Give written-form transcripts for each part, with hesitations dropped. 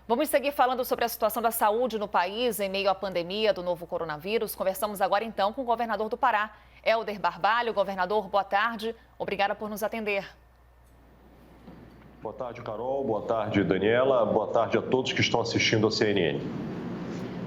Vamos seguir falando sobre a situação da saúde no país em meio à pandemia do novo coronavírus. Conversamos agora então com o governador do Pará, Helder Barbalho. Governador, boa tarde. Obrigada por nos atender. Boa tarde, Carol. Boa tarde, Daniela. Boa tarde a todos que estão assistindo ao CNN.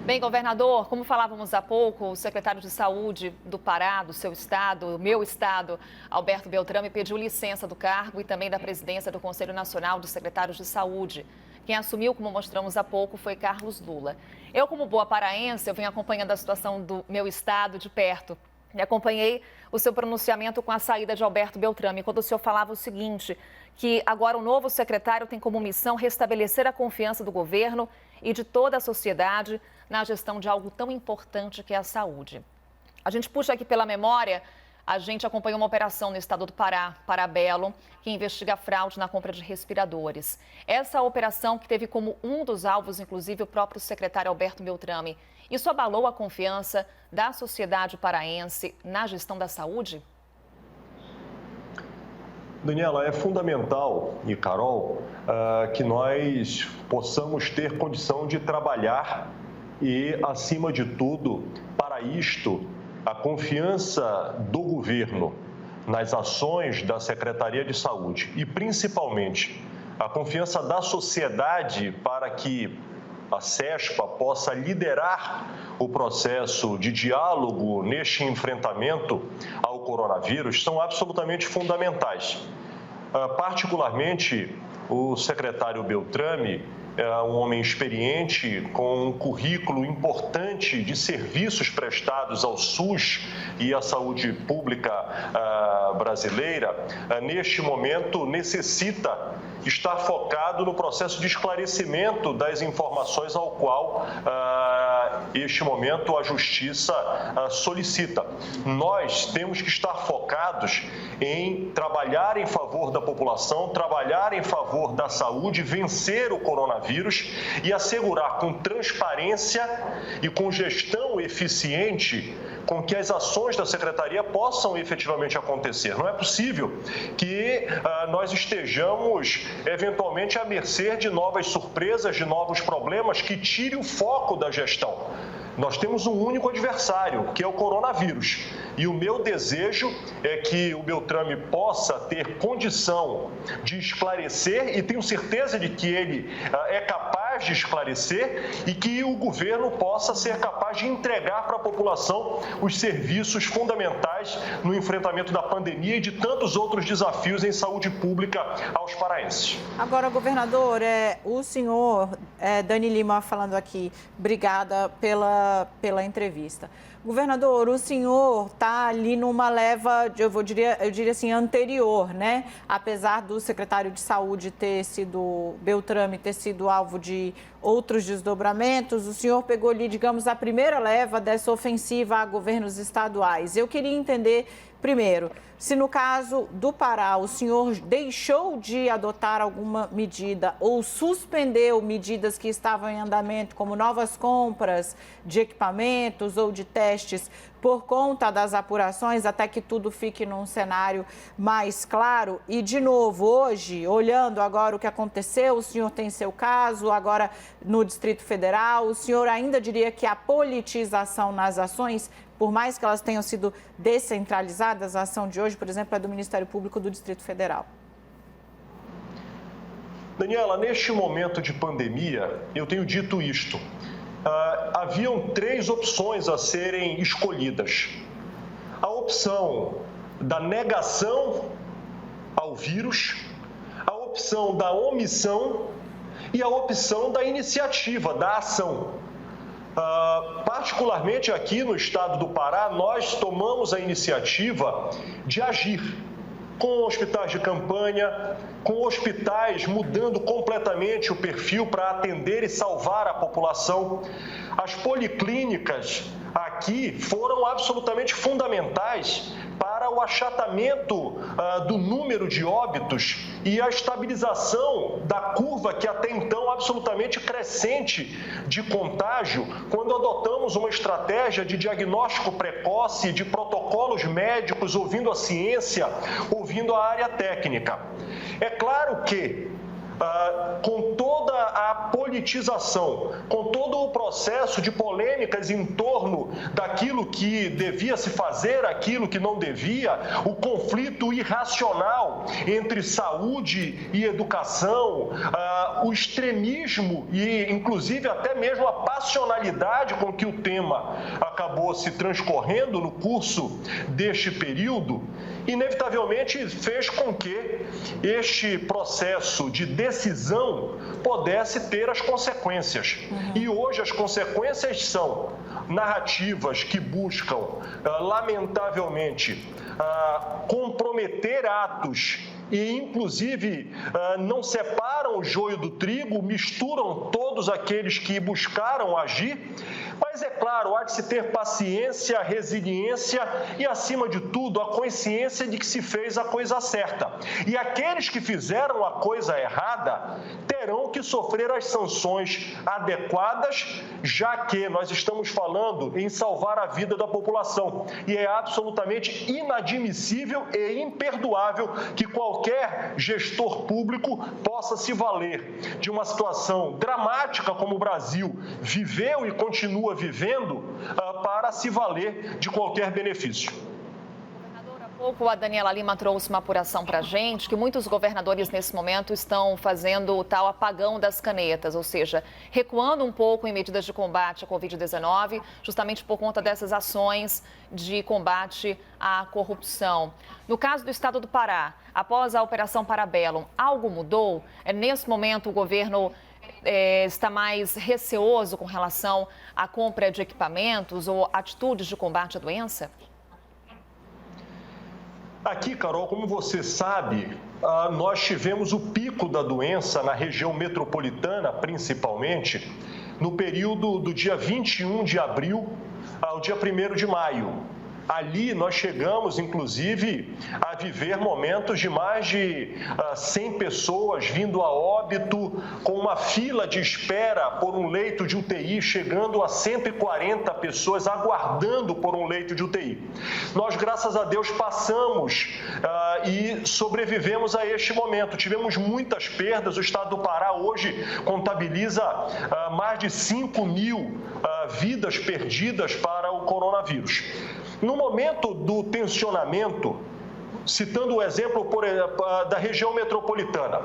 Bem, governador, como falávamos há pouco, o secretário de Saúde do Pará, do seu estado, do meu estado, Alberto Beltrame, pediu licença do cargo e também da presidência do Conselho Nacional dos Secretários de Saúde. Quem assumiu, como mostramos há pouco, foi Carlos Lula. Eu, como boa paraense, eu venho acompanhando a situação do meu estado de perto. E acompanhei o seu pronunciamento com a saída de Alberto Beltrame, quando o senhor falava o seguinte, que agora o novo secretário tem como missão restabelecer a confiança do governo e de toda a sociedade na gestão de algo tão importante que é a saúde. A gente puxa aqui pela memória, a gente acompanhou uma operação no estado do Pará, Parabelo, que investiga a fraude na compra de respiradores. Essa operação que teve como um dos alvos, inclusive, o próprio secretário Alberto Beltrame. Isso abalou a confiança da sociedade paraense na gestão da saúde? Daniela, é fundamental, e Carol, que nós possamos ter condição de trabalhar e, acima de tudo, para isto, a confiança do governo nas ações da Secretaria de Saúde e, principalmente, a confiança da sociedade para que a CESPA possa liderar o processo de diálogo neste enfrentamento ao coronavírus são absolutamente fundamentais. Particularmente, o secretário Beltrame é um homem experiente, com um currículo importante de serviços prestados ao SUS e à saúde pública brasileira. Neste momento, necessita estar focado no processo de esclarecimento das informações ao qual, este momento, a Justiça solicita. Nós temos que estar focados em trabalhar em favor da população, trabalhar em favor da saúde, vencer o coronavírus e assegurar com transparência e com gestão eficiente com que as ações da Secretaria possam efetivamente acontecer. Não é possível que nós estejamos, eventualmente, à mercê de novas surpresas, de novos problemas que tirem o foco da gestão. Nós temos um único adversário, que é o coronavírus. E o meu desejo é que o Beltrame possa ter condição de esclarecer, e tenho certeza de que ele é capaz de esclarecer, e que o governo possa ser capaz de entregar para a população os serviços fundamentais no enfrentamento da pandemia e de tantos outros desafios em saúde pública aos paraenses. Agora, governador, o senhor Dani Lima falando aqui, obrigada pela entrevista. Governador, o senhor está ali numa leva, eu diria assim, anterior, né? Apesar do secretário de Saúde Beltrame ter sido alvo de outros desdobramentos, o senhor pegou ali, digamos, a primeira leva dessa ofensiva a governos estaduais. Eu queria entender, primeiro, se no caso do Pará o senhor deixou de adotar alguma medida ou suspendeu medidas que estavam em andamento, como novas compras de equipamentos ou de testes, por conta das apurações, até que tudo fique num cenário mais claro. E, de novo, hoje, olhando agora o que aconteceu, o senhor tem seu caso, agora no Distrito Federal, o senhor ainda diria que a politização nas ações, por mais que elas tenham sido descentralizadas, a ação de hoje, por exemplo, é do Ministério Público do Distrito Federal? Daniela, neste momento de pandemia, eu tenho dito isto. Haviam 3 opções a serem escolhidas. A opção da negação ao vírus, a opção da omissão e a opção da iniciativa, da ação. Particularmente aqui no estado do Pará, nós tomamos a iniciativa de agir com hospitais de campanha, com hospitais mudando completamente o perfil para atender e salvar a população. As policlínicas aqui foram absolutamente fundamentais para o achatamento do número de óbitos e a estabilização da curva que até então absolutamente crescente de contágio, quando adotamos uma estratégia de diagnóstico precoce, de protocolos médicos, ouvindo a ciência, ouvindo a área técnica. É claro que com toda a politização, com todo o processo de polêmicas em torno daquilo que devia se fazer, aquilo que não devia, o conflito irracional entre saúde e educação, o extremismo e, inclusive, até mesmo a passionalidade com que o tema acabou se transcorrendo no curso deste período, inevitavelmente fez com que este processo de decisão pudesse ter as consequências. E hoje as consequências são narrativas que buscam, lamentavelmente, comprometer atos e, inclusive, não separam o joio do trigo, misturam todos aqueles que buscaram agir. Mas, é claro, há de se ter paciência, resiliência e, acima de tudo, a consciência de que se fez a coisa certa. E aqueles que fizeram a coisa errada terão que sofrer as sanções adequadas, já que nós estamos falando em salvar a vida da população. E é absolutamente inadmissível e imperdoável que qualquer gestor público possa se valer de uma situação dramática como o Brasil viveu e continua vivendo para se valer de qualquer benefício. Governador, há pouco a Daniela Lima trouxe uma apuração para a gente que muitos governadores nesse momento estão fazendo o tal apagão das canetas, ou seja, recuando um pouco em medidas de combate à Covid-19, justamente por conta dessas ações de combate à corrupção. No caso do estado do Pará, após a Operação Parabellum, algo mudou? Nesse momento o governo está mais receoso com relação à compra de equipamentos ou atitudes de combate à doença? Aqui, Carol, como você sabe, nós tivemos o pico da doença na região metropolitana, principalmente, no período do dia 21 de abril ao dia 1º de maio. Ali nós chegamos, inclusive, a viver momentos de mais de 100 pessoas vindo a óbito, com uma fila de espera por um leito de UTI, chegando a 140 pessoas aguardando por um leito de UTI. Nós, graças a Deus, passamos e sobrevivemos a este momento. Tivemos muitas perdas, o estado do Pará hoje contabiliza mais de 5.000 vidas perdidas para o coronavírus. No momento do tensionamento, citando o exemplo da região metropolitana,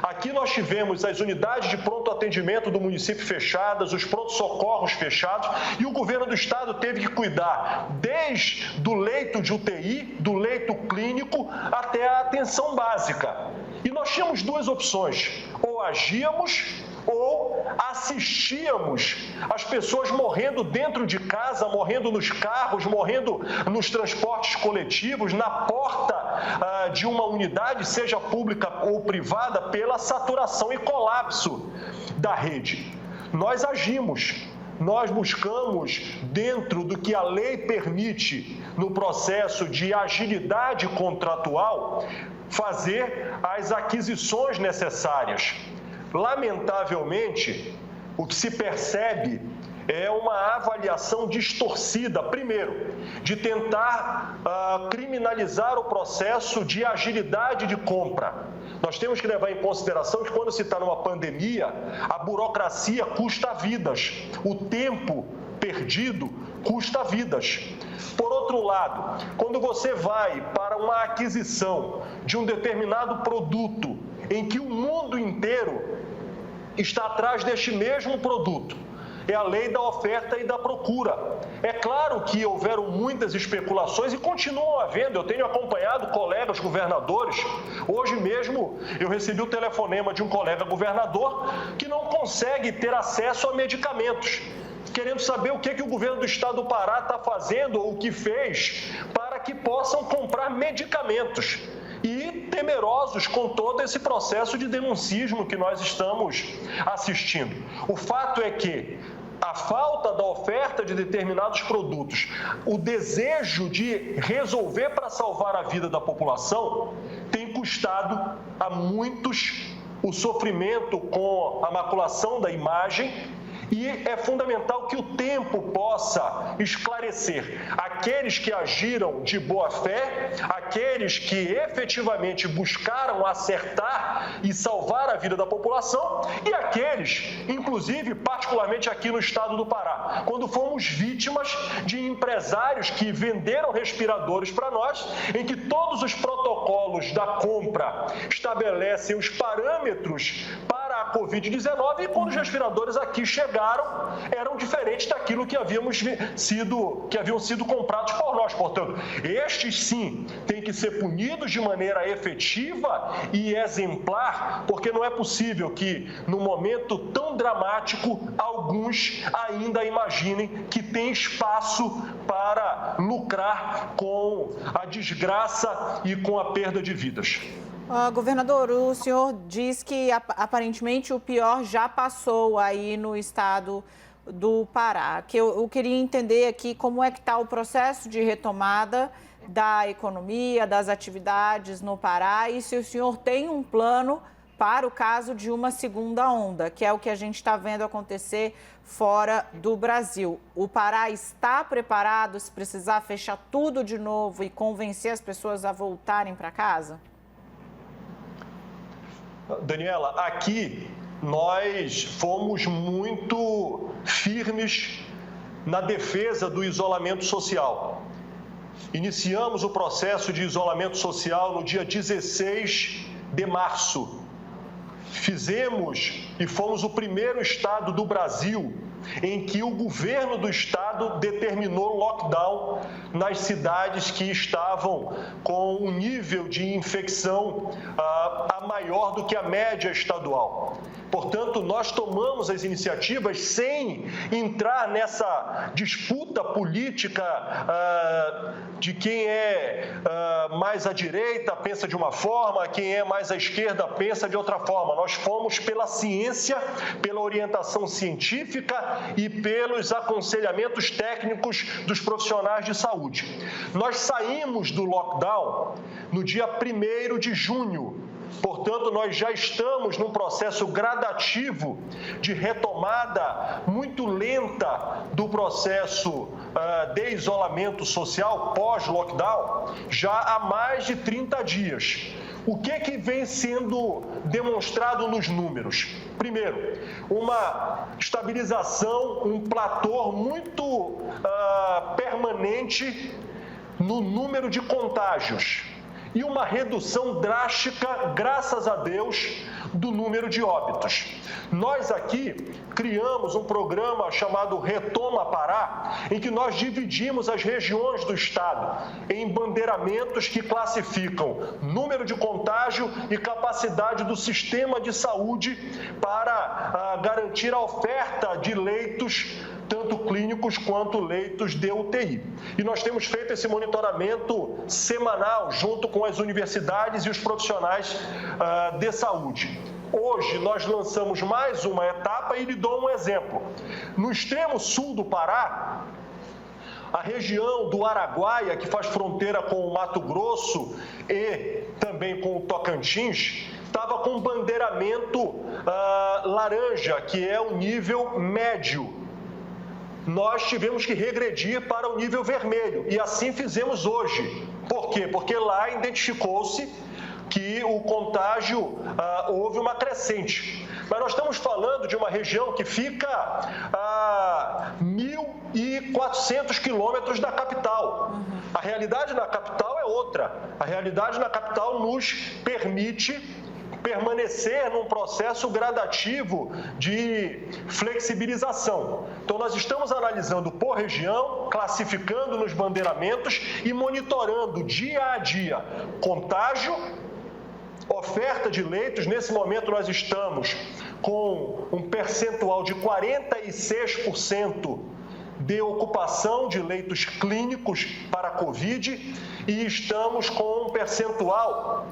aqui nós tivemos as unidades de pronto atendimento do município fechadas, os pronto-socorros fechados, e o governo do estado teve que cuidar desde o leito de UTI, do leito clínico, até a atenção básica. E nós tínhamos duas opções: ou agíamos ou assistíamos as pessoas morrendo dentro de casa, morrendo nos carros, morrendo nos transportes coletivos, na porta de uma unidade, seja pública ou privada, pela saturação e colapso da rede. Nós agimos. Nós buscamos, dentro do que a lei permite no processo de agilidade contratual, fazer as aquisições necessárias. Lamentavelmente, o que se percebe é uma avaliação distorcida, primeiro, de tentar criminalizar o processo de agilidade de compra. Nós temos que levar em consideração que, quando se está numa pandemia, a burocracia custa vidas, o tempo perdido custa vidas. Por outro lado, quando você vai para uma aquisição de um determinado produto em que o mundo inteiro está atrás deste mesmo produto, é a lei da oferta e da procura. É claro que houveram muitas especulações e continuam havendo. Eu tenho acompanhado colegas governadores. Hoje mesmo eu recebi o telefonema de um colega governador que não consegue ter acesso a medicamentos, querendo saber o que o governo do estado do Pará está fazendo ou o que fez para que possam comprar medicamentos. E temerosos com todo esse processo de denuncismo que nós estamos assistindo. O fato é que a falta da oferta de determinados produtos, o desejo de resolver para salvar a vida da população, tem custado a muitos o sofrimento com a maculação da imagem E é fundamental que o tempo possa esclarecer aqueles que agiram de boa fé, aqueles que efetivamente buscaram acertar e salvar a vida da população e aqueles, inclusive, particularmente aqui no estado do Pará, quando fomos vítimas de empresários que venderam respiradores para nós, em que todos os protocolos da compra estabelecem os parâmetros para a Covid-19 e quando os respiradores aqui chegaram, eram diferentes daquilo que haviam sido comprados por nós. Portanto, estes sim têm que ser punidos de maneira efetiva e exemplar, porque não é possível que, num momento tão dramático, alguns ainda imaginem que tem espaço para lucrar com a desgraça e com a perda de vidas. Governador, o senhor diz que aparentemente o pior já passou aí no estado do Pará. Que eu queria entender aqui como é que está o processo de retomada da economia, das atividades no Pará e se o senhor tem um plano para o caso de uma segunda onda, que é o que a gente está vendo acontecer fora do Brasil. O Pará está preparado se precisar fechar tudo de novo e convencer as pessoas a voltarem para casa? Daniela, aqui nós fomos muito firmes na defesa do isolamento social. Iniciamos o processo de isolamento social no dia 16 de março. Fizemos e fomos o primeiro estado do Brasil em que o governo do estado determinou lockdown nas cidades que estavam com um nível de infecção maior do que a média estadual. Portanto, nós tomamos as iniciativas sem entrar nessa disputa política de quem é mais à direita pensa de uma forma, quem é mais à esquerda pensa de outra forma. Nós fomos pela ciência, pela orientação científica e pelos aconselhamentos técnicos dos profissionais de saúde. Nós saímos do lockdown no dia 1º de junho. Portanto, nós já estamos num processo gradativo de retomada muito lenta do processo de isolamento social pós-lockdown já há mais de 30 dias. O que vem sendo demonstrado nos números? Primeiro, uma estabilização, um platô muito permanente no número de contágios e uma redução drástica, graças a Deus, do número de óbitos. Nós aqui criamos um programa chamado Retoma Pará, em que nós dividimos as regiões do estado em bandeiramentos que classificam número de contágio e capacidade do sistema de saúde para garantir a oferta de leitos tanto clínicos quanto leitos de UTI. E nós temos feito esse monitoramento semanal junto com as universidades e os profissionais de saúde. Hoje nós lançamos mais uma etapa e lhe dou um exemplo. No extremo sul do Pará, a região do Araguaia, que faz fronteira com o Mato Grosso e também com o Tocantins, estava com bandeiramento laranja, que é o nível médio. Nós tivemos que regredir para o nível vermelho e assim fizemos hoje. Por quê? Porque lá identificou-se que o contágio houve uma crescente. Mas nós estamos falando de uma região que fica a 1.400 quilômetros da capital. A realidade na capital é outra. A realidade na capital nos permite permanecer num processo gradativo de flexibilização. Então, nós estamos analisando por região, classificando nos bandeiramentos e monitorando dia a dia contágio, oferta de leitos. Nesse momento, nós estamos com um percentual de 46% de ocupação de leitos clínicos para a Covid e estamos com um percentual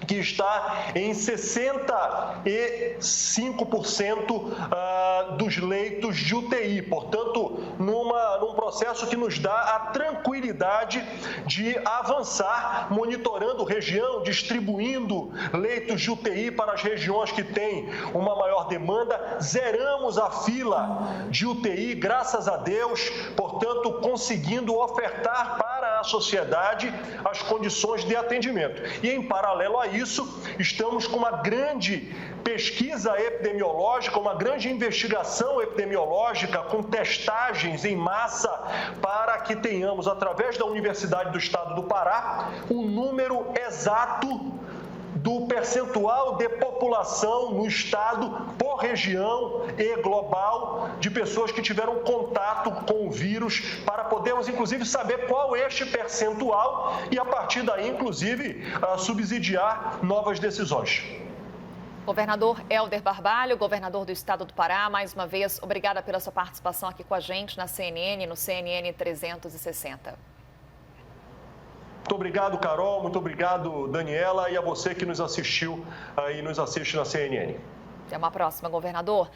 que está em 65% dos leitos de UTI. Portanto, num processo que nos dá a tranquilidade de avançar, monitorando região, distribuindo leitos de UTI para as regiões que têm uma maior demanda. Zeramos a fila de UTI, graças a Deus, portanto, conseguindo ofertar para a sociedade as condições de atendimento. E, em paralelo a isso, estamos com uma grande pesquisa epidemiológica, uma grande investigação epidemiológica com testagens em massa para que tenhamos, através da Universidade do Estado do Pará, o número exato do percentual de população no estado, por região e global, de pessoas que tiveram contato com o vírus, para podermos, inclusive, saber qual é este percentual e, a partir daí, inclusive, subsidiar novas decisões. Governador Hélder Barbalho, governador do estado do Pará, mais uma vez, obrigada pela sua participação aqui com a gente na CNN, no CNN 360. Muito obrigado, Carol, muito obrigado, Daniela, e a você que nos assistiu e nos assiste na CNN. Até uma próxima, governador.